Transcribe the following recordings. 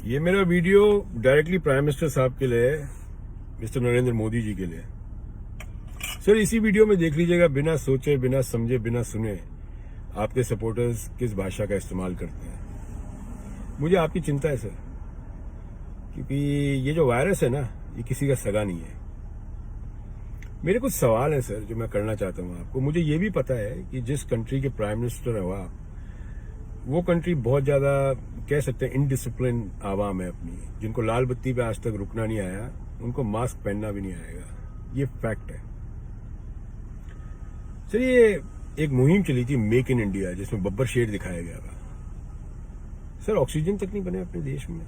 ये मेरा video directly prime minister साहब के लिए है, मिस्टर नरेंद्र मोदी जी के लिए। सर, इसी वीडियो में देख लीजिएगा, बिना सोचे, बिना समझे, बिना सुने आपके सपोर्टर्स किस भाषा का इस्तेमाल करते हैं। मुझे आपकी चिंता है सर, क्योंकि ये जो वायरस है ना, ये किसी का सगा नहीं है। मेरे कुछ सवाल हैं सर जो मैं करना चाहता हूँ आपको। मुझे ये भी पता है कि जिस कंट्री के प्राइम मिनिस्टर हो आप, वो कंट्री बहुत ज्यादा कह सकते हैं इनडिसिप्लिन आवाम है अपनी, जिनको लाल बत्ती पे आज तक रुकना नहीं आया, उनको मास्क पहनना भी नहीं आएगा। ये फैक्ट है सर। ये एक मुहिम चली थी मेक इन इंडिया, जिसमें बब्बर शेर दिखाया गया था। सर, ऑक्सीजन तक नहीं बने अपने देश में।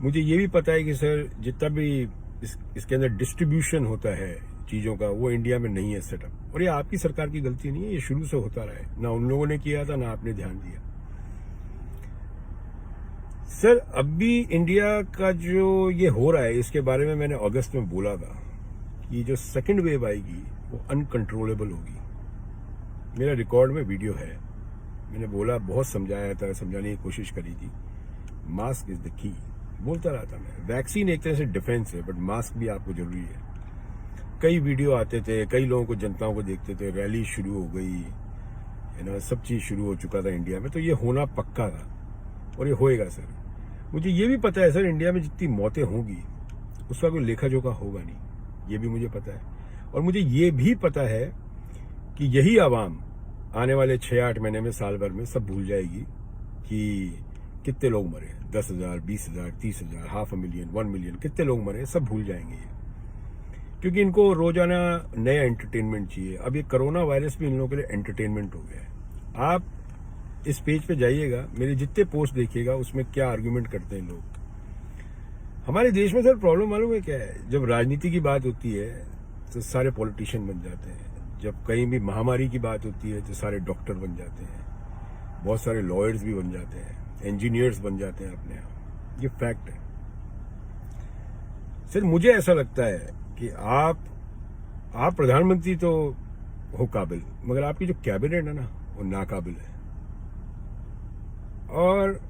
मुझे ये भी पता है कि सर जितना भी इसके अंदर डिस्ट्रीब्यूशन होता है चीजों का, वो इंडिया में नहीं है सेटअप। और ये आपकी सरकार की गलती नहीं है, ये शुरू से होता रहा है। ना उन लोगों ने किया था, ना आपने ध्यान दिया। सर, अब भी इंडिया का जो ये हो रहा है, इसके बारे में मैंने अगस्त में बोला था कि जो सेकंड वेव आएगी वो अनकंट्रोलेबल होगी। मेरा रिकॉर्ड में वीडियो है, मैंने बोला, बहुत समझाया था, समझाने की कोशिश करी थी। मास्क इज द की बोलता रहा था मैं। वैक्सीन एक तरह से डिफेंस है, बट मास्क भी आपको जरूरी है। कई वीडियो आते थे, कई लोगों को, जनताओं को देखते थे, रैली शुरू हो गई है ना, सब चीज शुरू हो चुका था इंडिया में। तो ये होना पक्का था और ये होएगा सर। मुझे ये भी पता है सर, इंडिया में जितनी मौतें होंगी उसका कोई लेखा जोखा होगा नहीं, ये भी मुझे पता है। और मुझे ये भी पता है कि यही आवाम आने वाले 6-8 महीने में, साल भर में सब भूल जाएगी कि कितने लोग मरे। 10,000, 20,000, 30,000, 500,000, 1 मिलियन, कितने लोग मरे, सब भूल जाएंगे ये। क्योंकि इनको रोजाना नया एंटरटेनमेंट चाहिए। अब ये कोरोना वायरस भी इन लोगों के लिए एंटरटेनमेंट हो गया है। आप इस पेज पे जाइएगा, मेरे जितने पोस्ट देखिएगा, उसमें क्या आर्गुमेंट करते हैं लोग। हमारे देश में सर प्रॉब्लम मालूम है क्या है? जब राजनीति की बात होती है तो सारे पॉलिटिशियन बन जाते हैं। जब कहीं भी महामारी की बात होती है तो सारे डॉक्टर बन जाते हैं, बहुत सारे लॉयर्स भी बन जाते हैं, इंजीनियर्स बन जाते हैं अपने आप। ये फैक्ट है सर। मुझे ऐसा लगता है कि आप प्रधानमंत्री तो हो काबिल, मगर आपकी जो कैबिनेट है ना, वो नाकाबिल है। और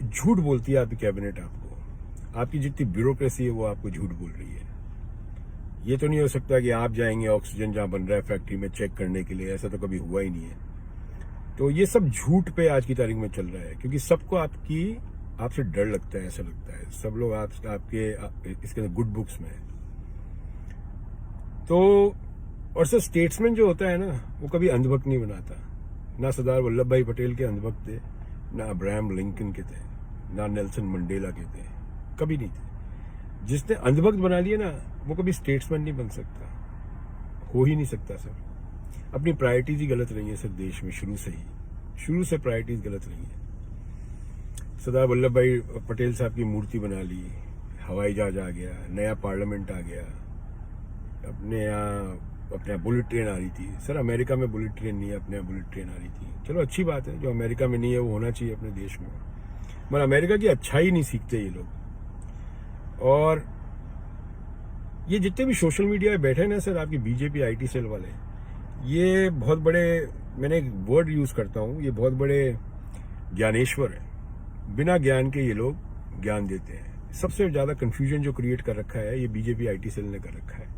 झूठ बोलती है आपकी कैबिनेट आपको। आपकी जितनी ब्यूरोक्रेसी है वो आपको झूठ बोल रही है। ये तो नहीं हो सकता कि आप जाएंगे ऑक्सीजन जहां बन रहा है फैक्ट्री में चेक करने के लिए, ऐसा तो कभी हुआ ही नहीं है। तो ये सब झूठ पे आज की तारीख में चल रहा है, क्योंकि सबको आपसे डर लगता है, ऐसा लगता है। सब लोग आपके इसके अंदर गुड बुक्स में है। तो और सर, स्टेट्समैन जो होता है ना, वो कभी अंधभक्त नहीं बनाता। ना सरदार वल्लभ भाई पटेल के अंधभक्त थे, ना अब्राहम लिंकन के थे, ना नेल्सन मंडेला के थे, कभी नहीं थे। जिसने अंधभक्त बना लिया ना, वो कभी स्टेट्समैन नहीं बन सकता, हो ही नहीं सकता सर। अपनी प्रायोरिटीज ही गलत रही है सर देश में, शुरू से प्रायोरिटीज गलत रही है। सरदार वल्लभ भाई पटेल साहब की मूर्ति बना ली, हवाई जहाज आ गया, नया पार्लियामेंट आ गया, अपने यहाँ बुलेट ट्रेन आ रही थी। सर, अमेरिका में बुलेट ट्रेन नहीं है, अपने यहाँ बुलेट ट्रेन आ रही थी। चलो अच्छी बात है, जो अमेरिका में नहीं है वो होना चाहिए अपने देश में। मगर अमेरिका की अच्छाई नहीं सीखते ये लोग। और ये जितने भी सोशल मीडिया पे बैठे ना सर, आपकी बीजेपी IT सेल वाले, ये बहुत बड़े, मैंने एक वर्ड यूज करता हूं, ये बहुत बड़े ज्ञानेश्वर है। बिना ज्ञान के ये लोग ज्ञान देते हैं। सबसे ज्यादा कंफ्यूजन जो क्रिएट कर रखा है, ये बीजेपी IT सेल ने कर रखा है।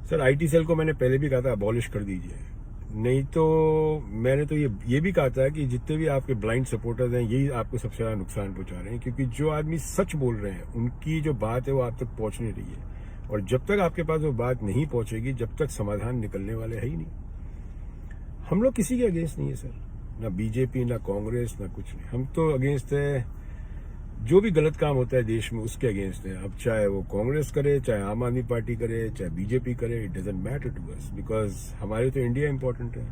सर, IT सेल को मैंने पहले भी कहा था अबॉलिश कर दीजिए, नहीं तो मैंने तो ये भी कहा था कि जितने भी आपके ब्लाइंड सपोर्टर्स हैं, यही आपको सबसे ज्यादा नुकसान पहुंचा रहे हैं। क्योंकि जो आदमी सच बोल रहे हैं, उनकी जो बात है वो आप तक पहुंच नहीं रही है। और जब तक आपके पास वो बात नहीं पहुंचेगी, जब तक समाधान निकलने वाले है ही नहीं। हम लोग किसी के अगेंस्ट नहीं है सर, ना बीजेपी, ना कांग्रेस, ना कुछ नहीं। हम तो अगेंस्ट है जो भी गलत काम होता है देश में, उसके अगेंस्ट है। अब चाहे वो कांग्रेस करे, चाहे आम आदमी पार्टी करे, चाहे बीजेपी करे, it doesn't matter to us, because हमारे तो इंडिया इंपॉर्टेंट है।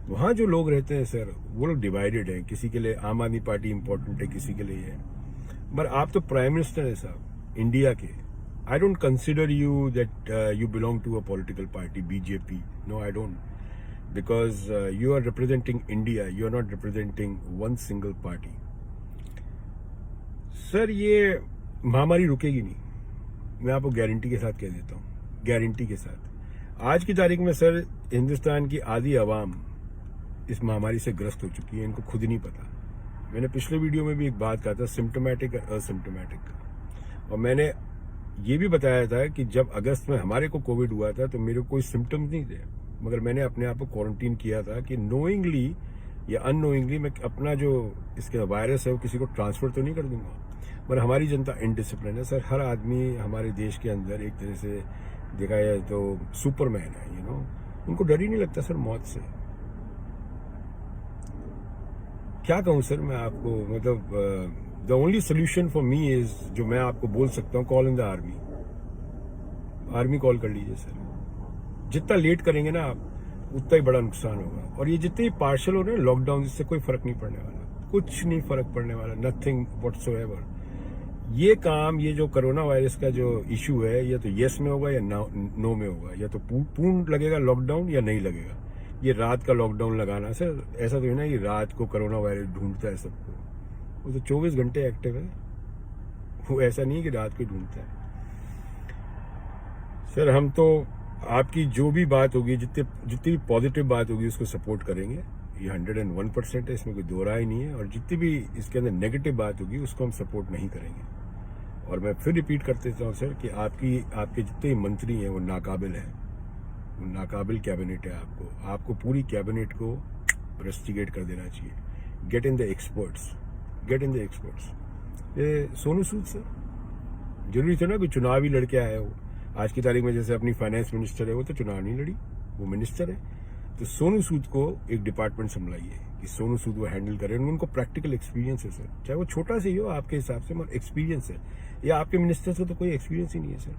वहां जो लोग रहते हैं सर, वो लोग डिवाइडेड है। किसी के लिए आम आदमी पार्टी इंपॉर्टेंट है, किसी के लिए है। पर आप तो प्राइम मिनिस्टर है साहब इंडिया के। I don't consider you that you belong to a political party, BJP. No, I don't. Because you are representing India. You are not representing one single party. Sir, ये महामारी रुकेगी नहीं, मैं आपको guarantee के साथ कह देता हूँ, गारंटी के साथ। आज की तारीख में सर, हिंदुस्तान की आधी आवाम इस महामारी से ग्रस्त हो चुकी है, इनको खुद नहीं पता। मैंने पिछले वीडियो में भी एक बात कहा था, सिम्टोमेटिक और असिम्टोमेटिक, और मैंने ये भी बताया था कि जब अगस्त में हमारे को कोविड हुआ था तो मेरे को कोई सिम्टम्स नहीं थे, मगर मैंने अपने आप को क्वारंटीन किया था कि नोइंगली या अननोइंगली मैं अपना जो इसका वायरस है वो किसी को ट्रांसफर तो नहीं कर दूंगा। मगर हमारी जनता इनडिसिप्लिन है सर। हर आदमी हमारे देश के अंदर एक तरह से देखा जाए तो सुपरमैन है, उनको डर ही नहीं लगता सर मौत से। क्या कहूँ सर मैं आपको, मतलब the only solution for me is, जो मैं आपको बोल सकता हूँ, call in the army call कर लीजिए सर। जितना लेट करेंगे ना आप उतना ही बड़ा नुकसान होगा। और ये जितने ही पार्शल हो रहे हैं लॉकडाउन, इससे कोई फर्क नहीं पड़ने वाला, कुछ नहीं फर्क पड़ने वाला, नथिंग व्हाटसोएवर। ये काम, ये जो कोरोना वायरस का जो इशू है, या तो यस में होगा या नो में होगा, या तो पूर्ण लगेगा लॉकडाउन या नहीं लगेगा। ये रात का लॉकडाउन लगाना सर, ऐसा तो है ना कि रात को कोरोना वायरस ढूंढता है सबको, वो तो 24 घंटे एक्टिव है, वो ऐसा नहीं कि रात को ढूंढता है। सर हम तो आपकी जो भी बात होगी, जितनी भी पॉजिटिव बात होगी उसको सपोर्ट करेंगे, ये 101% है, इसमें कोई दो राय नहीं है। और जितनी भी इसके अंदर नेगेटिव बात होगी उसको हम सपोर्ट नहीं करेंगे। और मैं फिर रिपीट कर देता हूँ सर कि आपके जितने मंत्री हैं वो नाकाबिल हैं, वो नाकाबिल कैबिनेट है। आपको पूरी कैबिनेट को इन्वेस्टिगेट कर देना चाहिए। Get in the experts. ये सोनू सूद सर, जरूरी था ना कोई चुनाव ही लड़के आया हो। आज की तारीख में जैसे अपनी फाइनेंस मिनिस्टर है, वो तो चुनाव नहीं लड़ी, वो मिनिस्टर है। तो सोनू सूद को एक डिपार्टमेंट संभालिए कि सोनू सूद वो हैंडल करें। उनको प्रैक्टिकल एक्सपीरियंस है सर, चाहे वो छोटा से ही हो आपके हिसाब से, मगर एक्सपीरियंस है। या आपके मिनिस्टर से तो कोई एक्सपीरियंस ही नहीं है सर।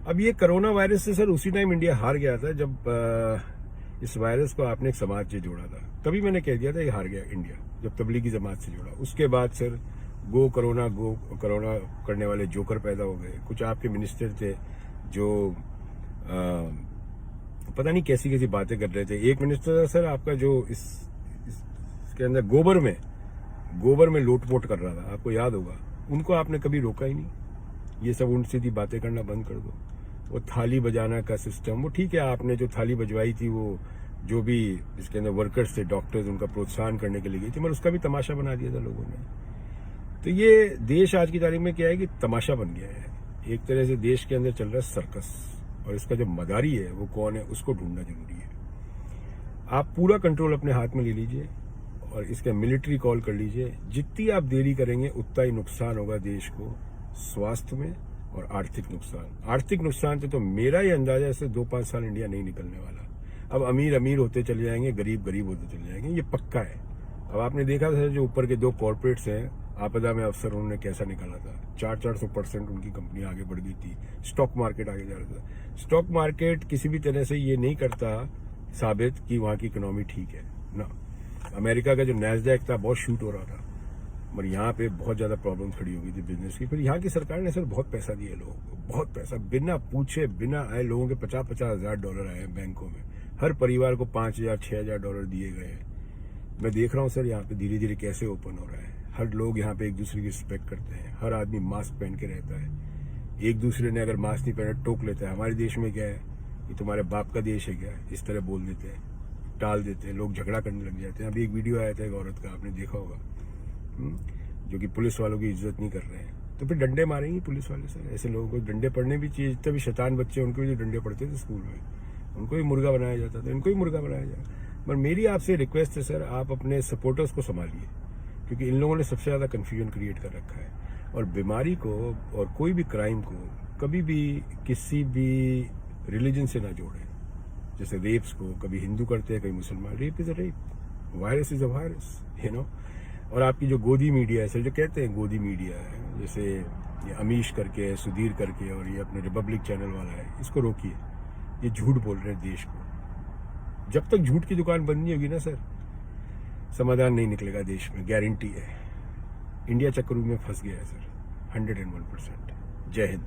अब ये कोरोना वायरस से सर उसी टाइम इंडिया हार गया था जब इस वायरस को आपने एक समाज से जोड़ा था, तभी मैंने कह दिया था ये हार गया इंडिया, जब तबलीगी जमात से जोड़ा। उसके बाद सर गो कोरोना करने वाले जोकर पैदा हो गए। कुछ आपके मिनिस्टर थे जो पता नहीं कैसी कैसी बातें कर रहे थे। एक मिनिस्टर था सर आपका जो इसके अंदर गोबर में लोटपोट कर रहा था, आपको याद होगा। उनको आपने कभी रोका ही नहीं। ये सब उन सीधी बातें करना बंद कर दो। वो थाली बजाना का सिस्टम, वो ठीक है, आपने जो थाली बजवाई थी वो जो भी इसके अंदर वर्कर्स थे, डॉक्टर्स, उनका प्रोत्साहन करने के लिए गई थी, मगर उसका भी तमाशा बना दिया था लोगों ने। तो ये देश आज की तारीख में क्या है कि तमाशा बन गया है। एक तरह से देश के अंदर चल रहा है सर्कस, और इसका जो मदारी है वो कौन है उसको ढूंढना जरूरी है। आप पूरा कंट्रोल अपने हाथ में ले लीजिए और इसका मिलिट्री कॉल कर लीजिए। जितनी आप देरी करेंगे उतना ही नुकसान होगा देश को, स्वास्थ्य में और आर्थिक नुकसान से तो मेरा ही अंदाजा है 2-5 साल इंडिया नहीं निकलने वाला। अब अमीर होते चले जाएंगे, गरीब होते चले जाएंगे, ये पक्का है। अब आपने देखा था जो ऊपर के 2 कॉर्पोरेट्स हैं, आपदा में अफसर, उन्होंने कैसा निकाला था। 400% उनकी कंपनी आगे बढ़ गई थी। स्टॉक मार्केट आगे जा रहा था। स्टॉक मार्केट किसी भी तरह से ये नहीं करता साबित कि वहां की इकोनॉमी ठीक है ना। अमेरिका का जो नैस्डैक था बहुत शूट हो रहा था, मगर यहाँ पे बहुत ज्यादा प्रॉब्लम खड़ी हो गई थी बिजनेस की। फिर यहाँ की सरकार ने सर बहुत पैसा दिया लोगों को, बहुत पैसा, बिना पूछे बिना आए लोगों के $50,000 $50,000 आए बैंकों में। हर परिवार को $5,000 $6,000 दिए गए। मैं देख रहा हूँ सर यहाँ पे धीरे धीरे कैसे ओपन हो रहा है। हर लोग यहाँ पे एक दूसरे की रिस्पेक्ट करते हैं, हर आदमी मास्क पहन के रहता है। एक दूसरे ने अगर मास्क नहीं पहना टोक लेता है। हमारे देश में क्या है, ये तुम्हारे बाप का देश है क्या, इस तरह बोल देते हैं, टाल देते हैं, लोग झगड़ा करने लग जाते हैं। अभी एक वीडियो आया था एक औरत का, आपने देखा होगा, जो कि पुलिस वालों की इज्जत नहीं कर रहे हैं। तो फिर डंडे मारेंगे पुलिस वाले सर। ऐसे लोगों को डंडे पड़ने भी चाहिए। जितने भी शैतान बच्चे उनको भी डंडे पड़ते थे स्कूल में, उनको भी मुर्गा बनाया जाता था, इनको भी मुर्गा बनाया जाए। पर मेरी आपसे रिक्वेस्ट है सर, आप अपने सपोर्टर्स को संभालिए, क्योंकि इन लोगों ने सबसे ज्यादा कंफ्यूजन क्रिएट कर रखा है। और बीमारी को और कोई भी क्राइम को कभी भी किसी भी रिलीजन से ना जोड़े। जैसे रेप्स को कभी हिंदू करते हैं, कभी मुसलमान। Rape is a rape, virus is a virus, और आपकी जो गोदी मीडिया है सर, जो कहते हैं गोदी मीडिया है, जैसे ये अमीश करके है, सुधीर करके, और ये अपने रिपब्लिक चैनल वाला है, इसको रोकिए। ये झूठ बोल रहे हैं देश को। जब तक झूठ की दुकान बंद नहीं होगी ना सर, समाधान नहीं निकलेगा देश में, गारंटी है। इंडिया चक्करू में फंस गया है सर, 101%। जय हिंद।